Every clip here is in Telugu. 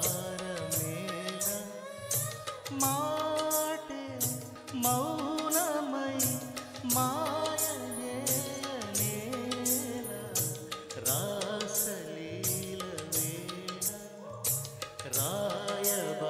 రాయబారమేల మాటే మౌనమై మాయనేల రాసలీల వేళ రాయబారమేల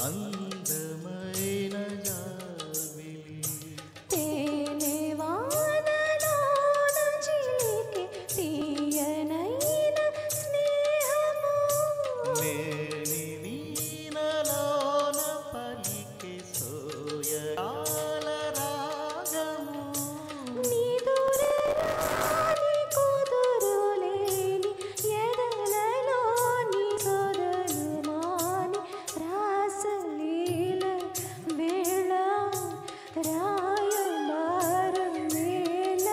అందమైన జాబిలి తేనె వానలోన చిలికే తీయనైన స్నేహము మేని వీణలోన పలికే సోయగాల రాగము నిదురరాని కుదురులేని ఎదలలోని సొదలుమాని రాసలీల వేళ రాయబారమేల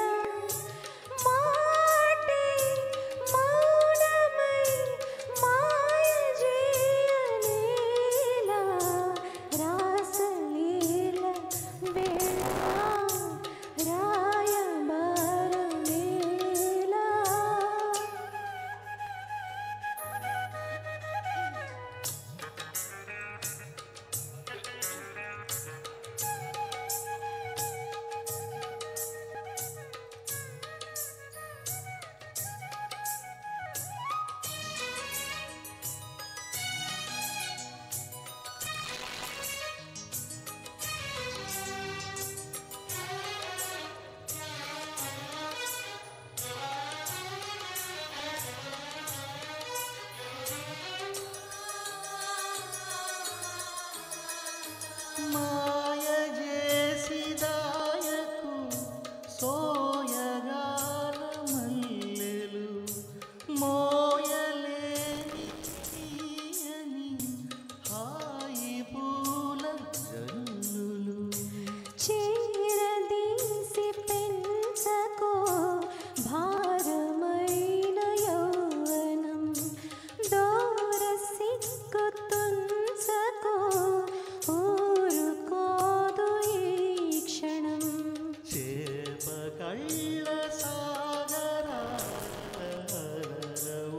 మాటే మౌనమై మాయజేయనేల రాసలీల వేళ రాయబారమేల మాయ చేసిదాయకు సోయగాల మల్లెలు మోయలేని తీయని హాయి పూల జల్లులు చీరదీసి పెంచకో భారమైన యౌవనం దూర సిక్కు తుంచకో ఊరుకోదు ఈ క్షణం చేప కళ్ళ సాగరాల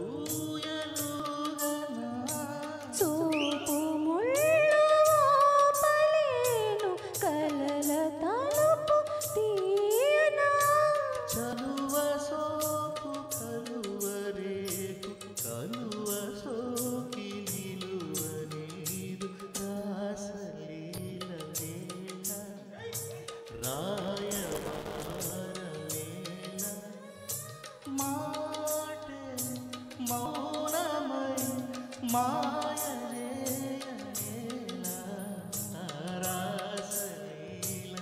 ఊయలుగనా చూపు ముళ్ళు ఓపలేను కలల తలుపు తీయనా చలువ సోకు కలువ రేకు కలువ సోకి నిలువ నీరు రాసలీల వేళ రాయబారమేల మాటే మౌనమై మాయనేల రాసలీల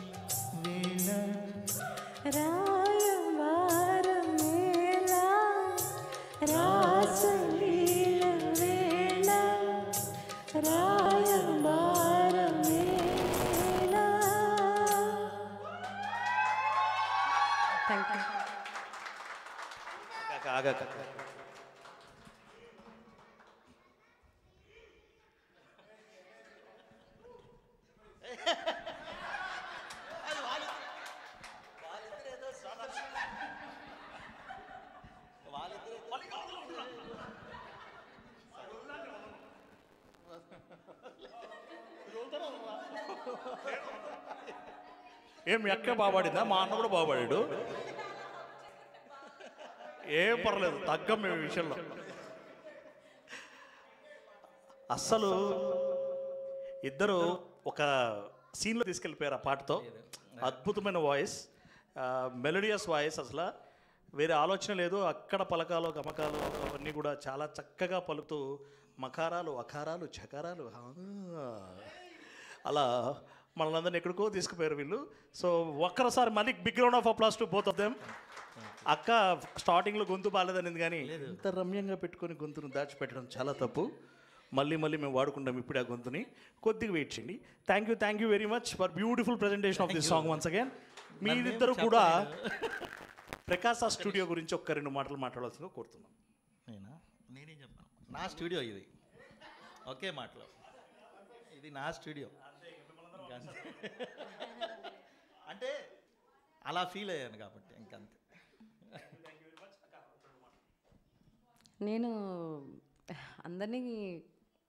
వేళ రాయబారమేల రాసలీల వేళ రాయబారమేల. Thank you. ఆగక ఏం మీ అక్క బాగుపడిందా? మా అన్న కూడా బాగుపడాడు. ఏం పర్లేదు, తగ్గం మేము ఈ విషయంలో. అస్సలు ఇద్దరు ఒక సీన్లో తీసుకెళ్ళిపోయారు ఆ పాటతో. అద్భుతమైన వాయిస్, మెలోడియస్ వాయిస్, అసలు వేరే ఆలోచన లేదు. అక్కడ పలకాలు గమకాలు అవన్నీ కూడా చాలా చక్కగా పలుకుతూ మకారాలు అకారాలు చకారాలు అలా మనల్ని ఎక్కడికో తీసుకుపోయారు వీళ్ళు. సో ఒక్కసారి మళ్ళీ big round of applause to both of them. అక్క స్టార్టింగ్లో గొంతు బాగాలేదనింది, కానీ ఇంత రమ్యంగా పెట్టుకొని గొంతును దాచిపెట్టడం చాలా తప్పు. మళ్ళీ మేము వాడుకుంటాం ఇప్పుడు ఆ గొంతుని. కొద్దిగా వెయిట్ చేయండి. Thank you very much for beautiful presentation of this song once again. మీరిద్దరు కూడా ప్రకాశ స్టూడియో గురించి ఒక్క 2 మాటలు మాట్లాడాల్సిందిగా కోరుతున్నాం. నేనేం చెప్పాను, నా స్టూడియో ఇది. ఒకే మాటలో ఇది నా స్టూడియో. అంటే అలా ఫీల్ అయ్యాను కాబట్టి ఇంకంతే. నేను అందరినీ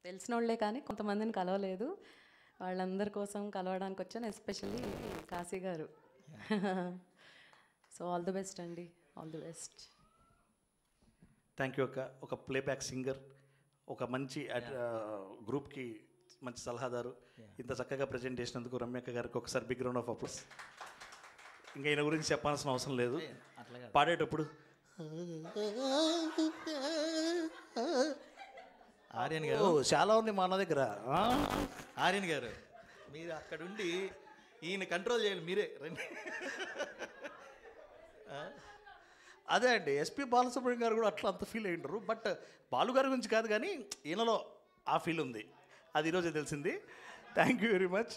తెలిసిన వాళ్ళే కానీ కొంతమందిని కలవలేదు. వాళ్ళందరి కోసం కలవడానికి వచ్చాను, ఎస్పెషల్లీ కాశీ గారు. సో ఆల్ ది బెస్ట్ అండి, all the best. Thank you అక్క. ఒక ప్లేబ్యాక్ సింగర్, ఒక మంచి గ్రూప్కి మంచి సలహాదారు, ఇంత చక్కగా ప్రజెంట్ చేసినందుకు రమ్యక్క గారికి ఒకసారి బిగ్ రౌండ్ ఆఫ్ అప్లాస్. ఇంకా ఈయన గురించి చెప్పాల్సిన అవసరం లేదు. పాడేటప్పుడు ఆర్యన్ గారు చాలా ఉంది మా అన్న దగ్గర. ఆర్యన్ గారు మీరు అక్కడుండి ఈయన కంట్రోల్ చేయాలి, మీరే రండి. అదే అండి, ఎస్పి బాలసుబ్రహ్మణ్యం గారు కూడా అట్లా అంత ఫీల్ అయ్యింటారు. బట్ బాలు గారి గురించి కాదు, కానీ ఈయనలో ఆ ఫీల్ ఉంది. అది ఈరోజే తెలిసింది. Thank you very much.